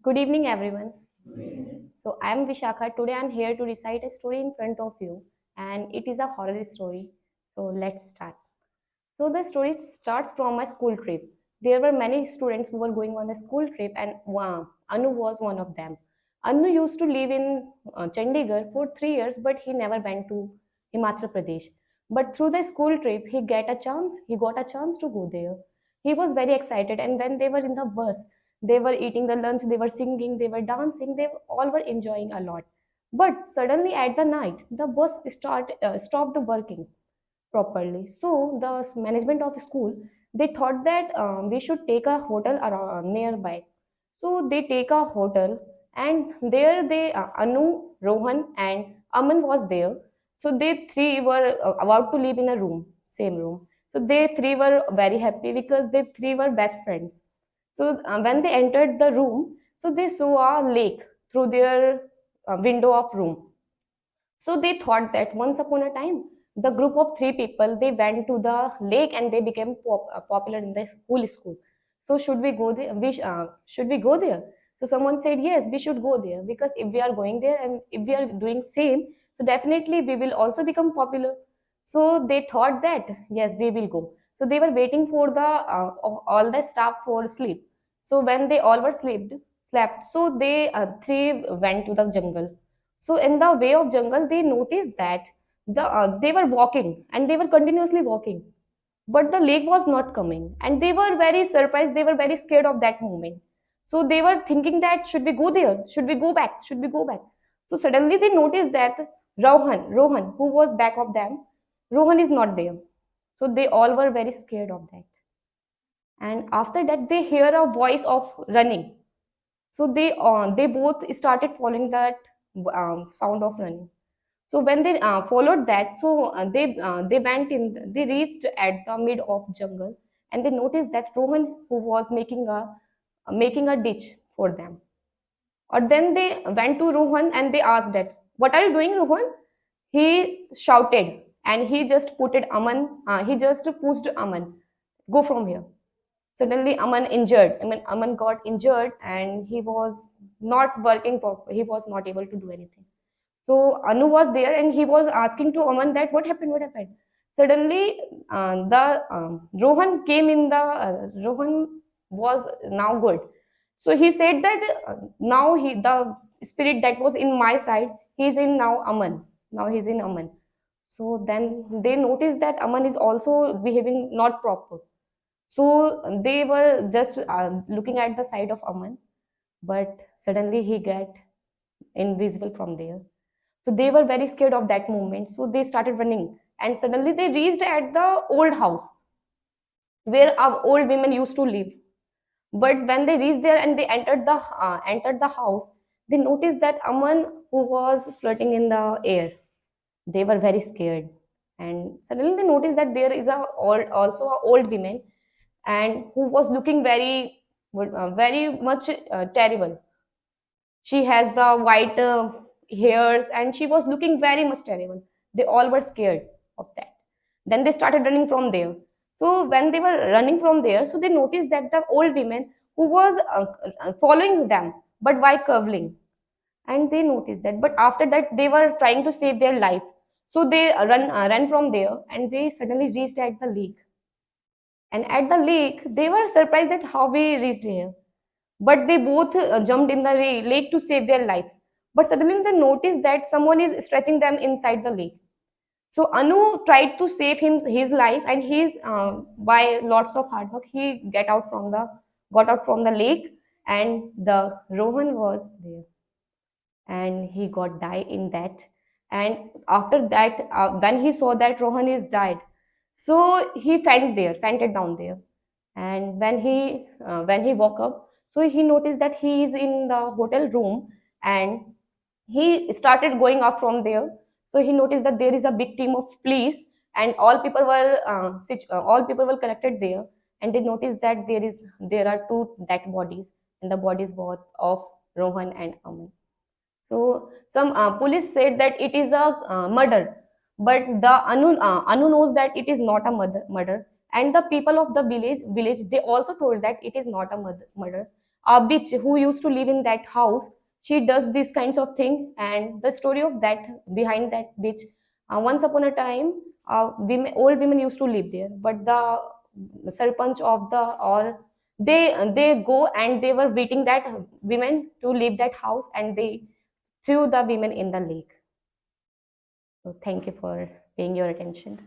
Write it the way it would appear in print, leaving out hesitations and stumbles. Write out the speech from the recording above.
Good evening, everyone. So, I am Vishakha. Today, I am here to recite a story in front of you, and it is a horror story. So, let's start. So, the story starts from a school trip. There were many students who were going on a school trip, and Anu was one of them. Anu used to live in Chandigarh for 3 years, but he never went to Himachal Pradesh. But through the school trip, he get a chance. He got a chance to go there. He was very excited, and when they were in the bus, they were eating the lunch, they were singing, they were dancing, they all were enjoying a lot. But suddenly at the night, the bus stopped working properly. So the management of school, they thought that we should take a hotel around nearby. So they take a hotel, and there Anu, Rohan, and Aman was there. So they three were about to live in a room, same room. So they three were very happy because they three were best friends. So when they entered the room, so they saw a lake through their window of room. So they thought that once upon a time, the group of three people, they went to the lake and they became popular in the whole school. So should we go there? Should we go there? So someone said yes, we should go there because if we are going there and if we are doing same, so definitely we will also become popular. So they thought that yes, we will go. So they were waiting for the all the staff for sleep. So when they all were slept. So they three went to the jungle. So in the way of jungle, they noticed that they were walking and they were continuously walking, but the lake was not coming, and they were very surprised. They were very scared of that moment. So they were thinking that should we go there? Should we go back? Should we go back? So suddenly they noticed that Rohan, who was back of them, Rohan is not there. So they all were very scared of that. And after that, they hear a voice of running. So they both started following that sound of running. So when they followed that, so they went in. They reached at the mid of jungle, and they noticed that Rohan, who was making a ditch for them. Or then they went to Rohan and they asked that, "What are you doing, Rohan?" He shouted, and he just put it Aman. He just pushed Aman, "Go from here." Suddenly Aman injured. Aman got injured, and he was not working properly. He was not able to do anything. So Anu was there, and he was asking to Aman that what happened, what happened. Suddenly, the Rohan came in. The Rohan was now good. So he said that now the spirit that was in my side, he's in now Aman. Now he's in Aman. So then they noticed that Aman is also behaving not proper. So they were just looking at the side of Aman, but suddenly he get invisible from there. So they were very scared of that moment. So they started running, and suddenly they reached at the old house where our old women used to live. But when they reached there and they entered the house, they noticed that Aman, who was floating in the air, they were very scared. And suddenly they noticed that there is also a old woman, and who was looking very much terrible. She has the white hairs, and she was looking very much terrible. They all were scared of that. Then they started running from there. So when they were running from there, so they noticed that the old woman who was following them, but by curving, and they noticed that. But after that, they were trying to save their life. So they ran from there, and they suddenly reached at the lake. And at the lake, they were surprised that how we reached here, but they both jumped in the lake to save their lives. But suddenly they noticed that someone is stretching them inside the lake. So Anu tried to save his life, and he's by lots of hard work he got out from the lake, and the Rohan was there, and he got died in that. And after that, when he saw that Rohan is died, so he fainted down there. And when he woke up, so he noticed that he is in the hotel room, and he started going up from there. So he noticed that there is a big team of police, and all people were collected there. And they noticed that there are two dead bodies, and the bodies both of Rohan and Aman. So some police said that it is a murder, but the Anu knows that it is not a murder. And the people of the village they also told that it is not a murder. a bitch who used to live in that house, she does these kinds of thing. And the story of that, behind that bitch, once upon a time, women, old women used to live there, but the sarpanch of the, or they go and they were beating that women to leave that house, and they threw the women in the lake. So thank you for paying your attention.